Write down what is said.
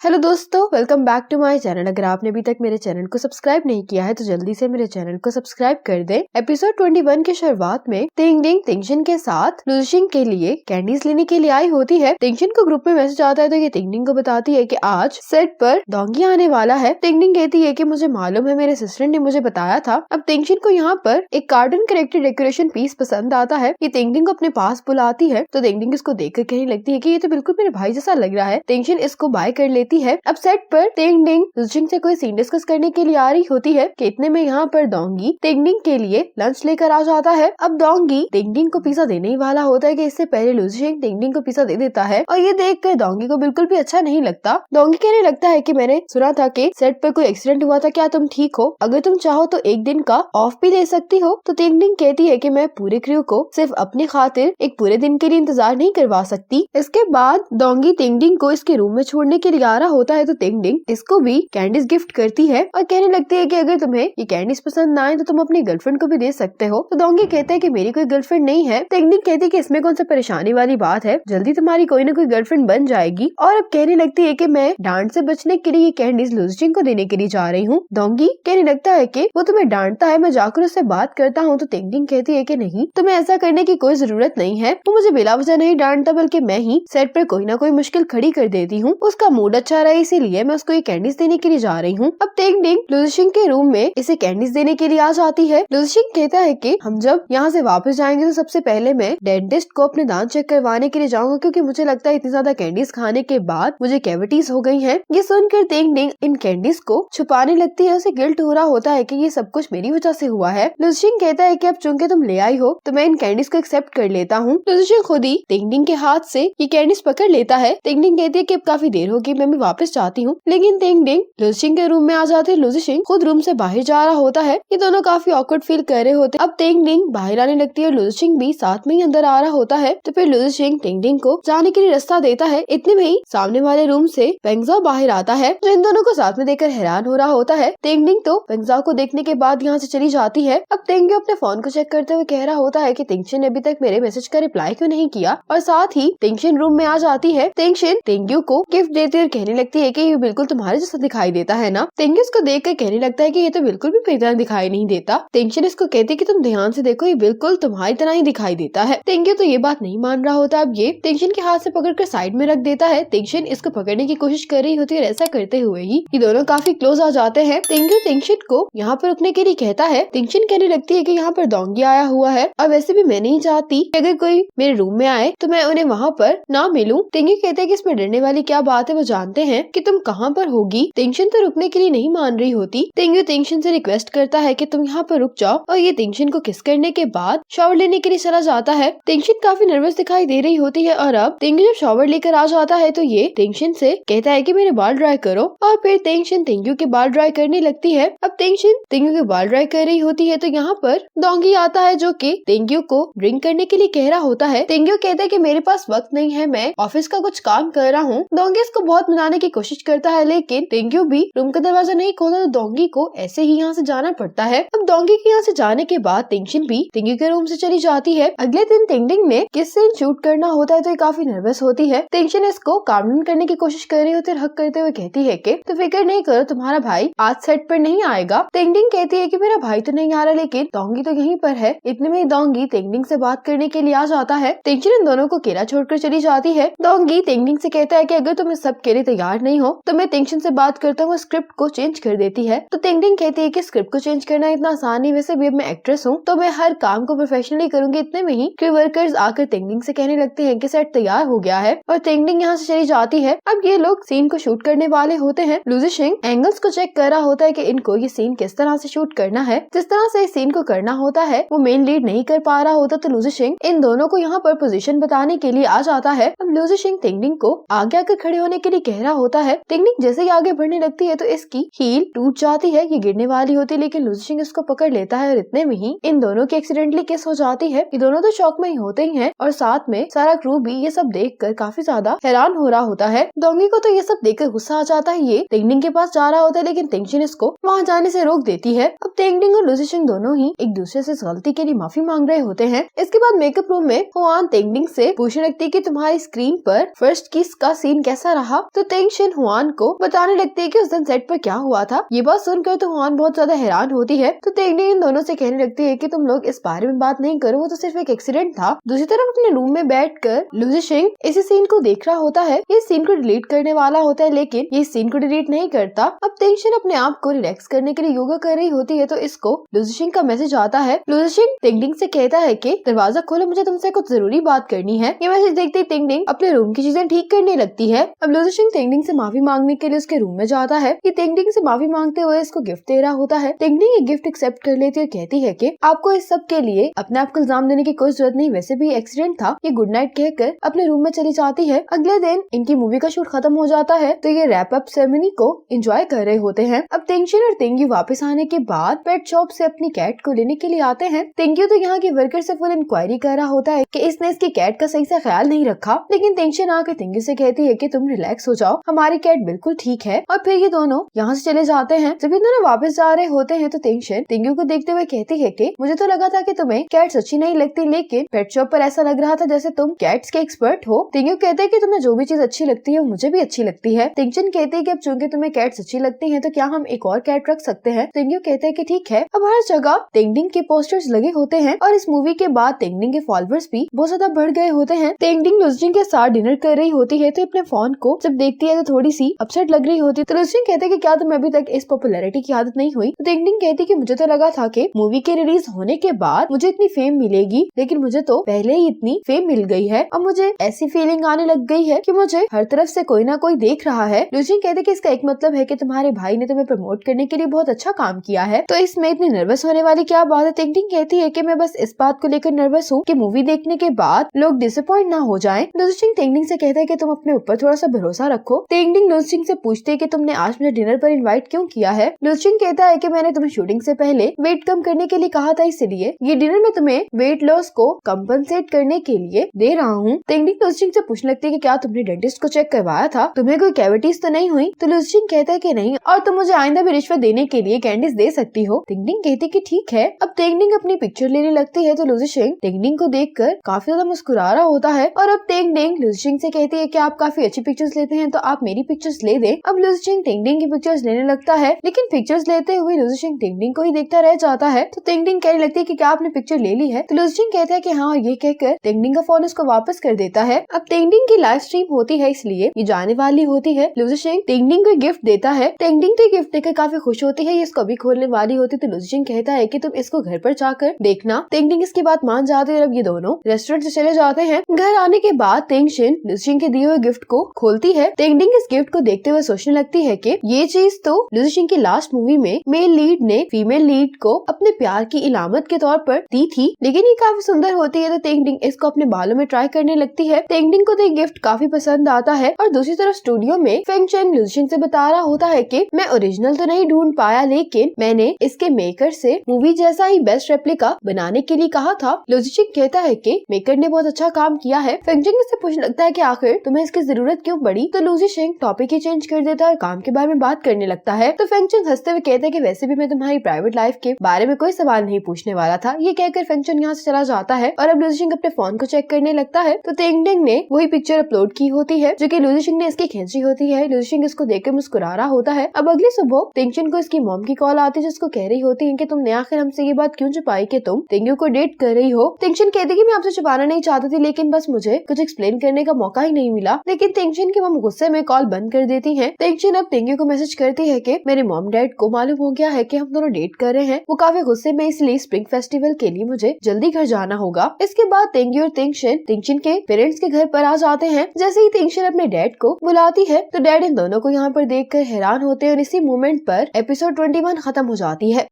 Hello दोस्तों, welcome back to my channel. अगर आपने अभी तक मेरे चैनल को सब्सक्राइब नहीं किया है तो जल्दी से मेरे चैनल को सब्सक्राइब कर दें। एपिसोड 21 की शुरुआत में टिंगडिंग टिंगशिन के साथ लुजिशिंग के लिए कैंडीज लेने के लिए आई होती है। टिंगशिन को ग्रुप में मैसेज आता है तो ये टिंगडिंग को बताती है कि आज सेट पर डोंगी आने वाला है। टिंगडिंग कहती है कि मुझे मालूम है, मेरे सिस्टर ने मुझे बताया था। अब टिंगशिन को यहाँ पर एक कार्टून कैरेक्टर डेकोरेशन पीस पसंद आता है। ये टिंगडिंग को अपने पास बुलाती है तो टिंगडिंग इसको देखकर कहने लगती है कि ये तो बिल्कुल मेरे भाई जैसा लग रहा है। टिंगशिन इसको बाय कर लेती है। अब सेट पर टिंगडिंग लुजिशिंग से कोई सीन डिस्कस करने के लिए आ रही होती है कि इतने में यहाँ पर डोंगी टिंगडिंग के लिए लंच लेकर आ जाता है। अब डोंगी टिंगडिंग को पिज्जा देने ही वाला होता है कि इससे पहले लुजिशिंग टिंगडिंग को पिज्जा दे देता है और ये देखकर डोंगी को बिल्कुल भी अच्छा नहीं लगता। डोंगी कहने लगता है कि मैंने सुना था कि सेट पर कोई एक्सीडेंट हुआ था, क्या तुम ठीक हो? अगर तुम चाहो तो एक दिन का ऑफ भी ले सकती हो। तो टिंगडिंग कहती है कि मैं पूरे क्रू को सिर्फ अपनी खातिर एक पूरे दिन के लिए इंतजार नहीं करवा सकती। इसके बाद डोंगी टिंगडिंग को इसके रूम में छोड़ने के लिए आ रहा होता है तो टिंगडिंग इसको भी कैंडीज गिफ्ट करती है और कहने लगती है कि अगर तुम्हें ये कैंडीज पसंद ना आए तो तुम अपनी गर्लफ्रेंड को भी दे सकते हो। तो डोंगी कहता है कि मेरी कोई गर्लफ्रेंड नहीं है। टिंगडिंग कहती है कि इसमें कौन सा परेशानी वाली बात है, जल्दी तुम्हारी कोई ना कोई गर्लफ्रेंड बन जाएगी। और अब कहने लगती है कि मैं डांट से बचने के लिए ये कैंडीज लुजिशिंग को देने के लिए जा रही हूँ। डोंगी कहने लगता है कि वो तुम्हें डांटता है, मैं जाकर उससे बात करता हूँ। तो टिंगडिंग कहती है कि नहीं, तुम्हें ऐसा करने की कोई जरूरत नहीं है। वो मुझे बिला वजह नहीं डांटता, बल्कि मैं ही सेट पर कोई ना कोई मुश्किल खड़ी कर देती हूँ। उसका मूड अच्छा रहे इसीलिए मैं उसको ये कैंडीज देने के लिए जा रही हूँ। अब टिंगडिंग लुजिशिंग के रूम में इसे कैंडीज देने के लिए आ जाती है। लुजिशिंग कहता है कि हम जब यहाँ से वापस जाएंगे तो सबसे पहले मैं डेंटिस्ट को अपने दांत चेक करवाने के लिए जाऊंगा, क्योंकि मुझे लगता है इतनी ज्यादा कैंडीज खाने के बाद मुझे कैविटीज हो गई हैं। ये सुनकर टिंगडिंग इन कैंडीज को छुपाने लगती है। उसे गिल्ट हो रहा होता है कि ये सब कुछ मेरी वजह से हुआ है। लुजिशिंग कहता है कि अब चूंकि तुम ले आई हो तो मैं इन कैंडीज को एक्सेप्ट कर लेता हूँ। लुजिशिंग खुद ही टिंगडिंग के हाथ से ये कैंडीज पकड़ लेता है। टिंगडिंग कहती है कि अब काफी देर होगी, मैं भी वापस जाती हूँ। लेकिन टिंगडिंग लुजिशिंग के रूम में आ जाती है। लुजिशिंग खुद रूम से बाहर जा रहा होता है। ये दोनों काफी ऑकवर्ड फील कर रहे होते हैं। अब टिंगडिंग बाहर आने लगती है और लुजिशिंग भी साथ में ही अंदर आ रहा होता है। तो फिर लुजिशिंग टिंगडिंग को जाने के लिए रास्ता देता है। इतने में ही सामने वाले रूम से पेंगजाओ बाहर आता है, जो इन दोनों को साथ में देखकर हैरान हो रहा होता है। टिंगडिंग तो पेंगजाओ को देखने के बाद यहाँ से चली जाती है। अब टिंगडिंग अपने फोन को चेक करते हुए कह रहा होता है कि टिंगशिन ने अभी तक मेरे मैसेज का रिप्लाई क्यों नहीं किया, और साथ ही टिंगशिन रूम में आ जाती है। टिंगशिन टिंगयू को गिफ्ट देती और कहने लगती है कि ये बिल्कुल तुम्हारे जैसा दिखाई देता है ना। टिंगयू इसको देखकर कहने लगता है कि ये तो बिल्कुल भी मेरी तरह दिखाई नहीं देता। टिंगशिन इसको कहती है कि तुम ध्यान से देखो, ये बिल्कुल तुम्हारी तरह ही दिखाई देता है। टिंगयू तो ये बात नहीं मान रहा होता। अब ये टिंगशिन के हाथ से पकड़कर साइड में रख देता है। टिंगशिन इसको पकड़ने की कोशिश कर रही होती है और ऐसा करते हुए ही ये दोनों काफी क्लोज आ जाते हैं। टिंगयू टिंगशिन को यहाँ पर रुकने के लिए कहता है। टिंगशिन कहने लगती है कि यहाँ पर डोंगी आया हुआ है और वैसे भी मैं नहीं चाहती कि अगर कोई मेरे रूम में आए तो मैं उन्हें वहाँ पर ना मिलूं। टिंगयू कहते हैं कि इसमें डरने वाली क्या बात है, वो जानते हैं कि तुम कहाँ पर होगी। टिंगशिन तो रुकने के लिए नहीं मान रही होती। टिंगयू टिंगशिन से रिक्वेस्ट करता है कि तुम यहाँ पर रुक जाओ और ये टिंगशिन को किस करने के बाद शावर लेने के लिए चला जाता है। टिंगशिन काफी नर्वस दिखाई दे रही होती है और अब टिंगयू जब शावर लेकर आ जाता है तो ये टिंगशिन से कहता है कि मेरे बाल ड्राई करो, और फिर टिंगशिन टिंगयू के बाल ड्राई करने लगती है। अब टिंगशिन टिंगयू के बाल ड्राई कर रही होती है तो यहाँ पर डोंगी आता है, जो कि टिंगयू को ड्रिंक करने के लिए कह रहा होता है। टिंगयू कहता है कि मेरे पास वक्त नहीं है, मैं ऑफिस का कुछ काम कर रहा हूँ। डोंगी इसको बहुत मनाने की कोशिश करता है, लेकिन टिंगयू भी रूम का दरवाजा नहीं खोलता तो डोंगी को ऐसे ही यहाँ से जाना पड़ता है। अब डोंगी के यहाँ से जाने के बाद टिंगशिन भी टिंगयू के रूम से चली जाती है। अगले दिन टिंगडिंग ने किस सीन शूट करना होता है तो ये काफी नर्वस होती है। टिंगशिन इसको काम डाउन करने की कोशिश कर रही होती है, हक करते हुए कहती है कि तो फिक्र नहीं करो, तुम्हारा भाई आज सेट पर नहीं आएगा। टिंगडिंग कहती है कि मेरा भाई तो नहीं आ रहा, लेकिन डोंगी तो यहीं पर है। इतने में डोंगी टिंगडिंग से बात करने के लिए आ जाता है। टिंगशिन इन दोनों को अकेला छोड़कर चली जाती है। डोंगी टिंगडिंग से कहता है कि अगर तुम इस सब के लिए तैयार नहीं हो तो मैं टिंगशिन से बात करता हूँ, स्क्रिप्ट को चेंज कर देती है। तो टिंगडिंग कहती है कि स्क्रिप्ट को चेंज करना इतना आसान नहीं, वैसे भी अब मैं एक्ट्रेस हूँ तो मैं हर काम को प्रोफेशनली करूंगी। इतने में ही क्रू वर्कर्स आकर टिंगडिंग से कहने लगते हैं कि सेट तैयार हो गया है और टिंगडिंग यहाँ से चली जाती है। अब ये लोग सीन को शूट करने वाले होते हैं। लुजिशिंग एंगल्स को चेक कर रहा होता है कि इनको ये सीन किस तरह से शूट करना है। जिस तरह से इस सीन को करना होता है वो मेन लीड नहीं कर पा रहा होता, तो लुजिशिंग इन दोनों को यहाँ पर पोजीशन बताने के लिए आ जाता है। अब लुजिशिंग टिंगडिंग को आगे आकर खड़े होने के लिए कह रहा होता है। टिंगडिंग जैसे ही आगे बढ़ने लगती है तो इसकी हील टूट जाती है, ये गिरने वाली होती है, लेकिन लुजिशिंग इसको पकड़ लेता है और इतने में ही इन दोनों की एक्सीडेंटली किस हो जाती है। ये दोनों तो शॉक में ही होते ही हैं और साथ में सारा क्रू भी ये सब देखकर काफी ज्यादा हैरान हो रहा होता है। डोंगी को तो ये सब देखकर गुस्सा आ जाता है। ये टिंगडिंग के पास जा रहा होता है, लेकिन टिंगशिन इसको वहाँ जाने से रोक देती है। अब टिंगडिंग और लुजिशिंग दोनों ही एक दूसरे से इस गलती के लिए माफी मांग रहे होते हैं। इसके बाद मेकअप रूम में हुआन टिंगडिंग से पूछने लगती है कि तुम्हारी स्क्रीन पर फर्स्ट किस का सीन कैसा रहा। तो तेंगशिन हुआन को बताने लगती है कि उस दिन सेट पर क्या हुआ था। ये बात सुनकर तो हुआन बहुत ज्यादा हैरान होती है। तो तेंगडिंग इन दोनों से कहने लगती है कि तुम लोग इस बारे में बात नहीं करो, वो तो सिर्फ एक एक्सीडेंट था। दूसरी तरफ अपने रूम में बैठकर लुजिशिंग इसी सीन को देख रहा होता है। ये सीन को डिलीट करने वाला होता है, लेकिन ये सीन को डिलीट नहीं करता। अब तेंगशिन अपने आप को रिलैक्स करने के लिए योगा कर रही होती है, तो इसको लुजिशिंग का मैसेज आता है। लुजिशिंग तेंगडिंग से कहता है कि दरवाजा खोलो, मुझे तुमसे कुछ जरूरी बात करनी है। ये मैसेज देखते ही तेंगडिंग अपने रूम की चीजें ठीक करने लगती है। अब लुजिशिंग तेंगडिंग से माफी मांगने के लिए उसके रूम में जाता है। ये तेंगडिंग से माफी मांगते हुए इसको गिफ्ट दे रहा होता है। तेंगडिंग ये गिफ्ट एक्सेप्ट कर लेती है और कहती है कि आपको इस सब के लिए अपने आप को इल्जाम देने की कोई जरूरत नहीं, वैसे भी एक्सीडेंट था। ये गुड नाइट कहकर अपने रूम में चली जाती है। अगले दिन इनकी मूवी का शूट खत्म हो जाता है, तो ये रैप अप सेरेमनी को एंजॉय कर रहे होते हैं। अब तेंगशिन और तेंग्यू वापस आने के बाद पेट शॉप से अपनी कैट को लेने के लिए आते हैं। तेंग्यू तो यहाँ के वर्कर से फुल इंक्वायरी कर रहा होता है कि इसने इसकी कैट का सही से ख्याल नहीं रखा, लेकिन तेंगशिन आकर तेंग्यू से कहती है कि तुम रिलैक्स हो जाओ, हमारी कैट बिल्कुल ठीक है। और फिर ये दोनों यहाँ से चले जाते हैं। जब ये दोनों वापस जा रहे होते हैं तो तेंगशिन तेंग्यू को देखते हुए कहती है कि मुझे तो लगा था कि तुम्हें कैट्स अच्छी नहीं लगती, लेकिन पेट शॉप पर ऐसा लग रहा था जैसे तुम कैट्स के एक्सपर्ट हो। तेंग्यू कहते हैं कि तुम्हें जो भी चीज अच्छी लगती है वो मुझे भी अच्छी लगती है। तेंगशिन कहते हैं कि अब चूंकि तुम्हें कैट्स अच्छी लगती हैं तो क्या हम एक और कैट रख सकते हैं। तेंग्यू कहते हैं कि ठीक है। अब हर जगह तेंगडिंग के पोस्टर्स लगे होते हैं और इस मूवी के बाद तेंगडिंग के फॉलोअर्स भी बहुत ज्यादा बढ़ गए होते हैं। तेंगडिंग लुजिंग के साथ डिनर कर रही होती है, तो अपने फोन को जब देखती है तो थोड़ी सी अपसेट लग रही होती है। तो लुजिंग कहते हैं कि क्या तुम्हें अभी तक इस पॉपुलैरिटी की आदत नहीं हुई। तो तेंगडिंग कहती है कि मुझे तो लगा था कि मूवी के रिलीज होने के बाद मुझे इतनी फेम मिलेगी, लेकिन मुझे तो पहले ही इतनी फेम मिल गई है। अब मुझे ऐसी फीलिंग आने लग गई है कि मुझे हर तरफ से कोई ना कोई देख रहा है। लुजिंग कहते कि इसका एक मतलब है कि तुम्हारे भाई ने तुम्हें प्रमोट करने के लिए बहुत अच्छा काम किया है, तो इसमें इतनी नर्वस होने वाली क्या बात है। तेंगडिंग कहती है कि मैं बस इस बात को लेकर नर्वस हूँ कि मूवी देखने के बाद लोग डिसअपॉइंट ना हो जाएं। लुजिंग तेंगडिंग से कहता है कि तुम अपने ऊपर थोड़ा सा भरोसा रखो। तेंगडिंग लुजिंग से पूछते है कि तुमने आज मुझे डिनर पर इनवाइट क्यों किया है। लुजिंग कहता है कि मैंने तुम्हें शूटिंग से पहले वेट कम करने के लिए कहा था, इसलिए ये डिनर में तुम्हें वेट लॉस को कंपनसेट करने के लिए दे रहा हूँ। तेंगडिंग लुजिंग से पूछने लगती है कि क्या तुमने डेंटिस्ट को चेक करवाया था, तुम्हें कोई कैविटीज तो नहीं हुई। तो लुजिंग कहता है कि नहीं, और तुम मुझे आइंदा भी रिश्वत देने के लिए कैंडीज दे सकती हो। तेंगडिंग कहती है कि ठीक है। अब तेंगडिंग अपनी पिक्चर लेने लगती है, तो लुजिंग तेंगडिंग को देखकर काफी ज्यादा मुस्कुरा रहा होता है। और अब तेंगडिंग लुजिंग से कहती है कि आप काफी अच्छी पिक्चर्स लेते हैं, तो आप मेरी पिक्चर्स ले दें। अब लुजिंग तेंगडिंग की पिक्चर्स लेने लगता है, लेकिन पिक्चर्स लेते हुए लुजिंग तेंगडिंग को ही देखता रह जाता है। तो तेंगडिंग कहने लगती है कि क्या आपने पिक्चर ले ली है। तो लुजिंग कहता है कि हाँ, और ये कहकर तेंगडिंग का फोन उसको वापस कर देता है। अब तेंगडिंग की लाइव स्ट्रीम होती है, इसलिए ये जाने वाली होती है। लुजिंग तेंगडिंग को गिफ्ट देता है। तेंगडिंग तो गिफ्ट देकर काफी खुश होती है, ये इसको भी खोलने वाली होती। तो लुजिंग कहता है कि तुम इसको घर पर जाकर देखना। तेंगडिंग इसकी बात मान जाते हैं और अब ये दोनों रेस्टोरेंट से चले जाते हैं। घर आने के बाद तेंगशिन लुजिंग के दिए हुए गिफ्ट को खोलती है। तेंगडिंग इस गिफ्ट को देखते हुए सोचने लगती है कि ये चीज तो लुजिंग की लास्ट मूवी में मेल लीड ने फीमेल लीड को अपने प्यार की इलामत के तौर पर दी थी, लेकिन ये काफी सुंदर होती है। तो तेंगडिंग इसको अपने बालों में ट्राई करने लगती है। तेंगडिंग को तो गिफ्ट काफी पसंद आता है। और दूसरी तरफ स्टूडियो में फेंगशन लुजिंग से बता रहा होता है कि मैं ओरिजिनल तो नहीं ढूंढ पाया, लेकिन मैंने इसके मेकर से मूवी जैसा ही बेस्ट रेप्लिका बनाने के लिए कहा था। लुजिंग कहता है कि मेकर ने बहुत अच्छा काम किया है। फेंगशन इससे पूछने लगता है कि आखिर तुम्हें इसकी जरूरत क्यों पड़ी। तो लुजिंग टॉपिक ही चेंज कर देता है और काम के बारे में बात करने लगता है। तो फेंगशन हंसते हुए कहते हैं कि वैसे भी मैं तुम्हारी प्राइवेट लाइफ के बारे में कोई सवाल नहीं पूछने वाला था। ये कहकर फेंगशन यहाँ से चला जाता है और अब लुजिंग अपने फोन को चेक करने लगता है। तो तेंगडिंग ने वही पिक्चर अपलोड की होती है जो कि लुजिंग ने इसकी खींची होती है। लुजिंग इसको देखकर मुस्कुरा रहा होता है। अब अगली सुबह तेंगशिन को इसकी मॉम की कॉल आती है, जिसको कह रही होती है कि तुमने आखिर हमसे ये बात क्यों छुपाई कि तुम तेंग्यू को डेट कर रही हो। तेंगशिन कहती कि मैं आपसे छुपाना नहीं चाहती थी, लेकिन बस मुझे कुछ एक्सप्लेन करने का मौका ही नहीं मिला। लेकिन तेंगशिन की मॉम गुस्से में कॉल बंद कर देती है। तेंगशिन अब तेंग्यू को मैसेज करती है कि मेरे मॉम डैड को मालूम हो गया है कि हम दोनों डेट कर रहे हैं। वो काफी गुस्से में, इसलिए स्प्रिंग फेस्टिवल के लिए मुझे जल्दी घर जाना होगा। इसके बाद तेंग्यू और तेंगशिन के पेरेंट्स के घर पर आ जाते हैं। जैसे ही तेंगशिन अपने डैड को बुलाती है तो डैड इन दोनों को यहाँ पर देखकर हैरान होते हैं और इसी मोमेंट पर एपिसोड 21 खत्म हो जाती है।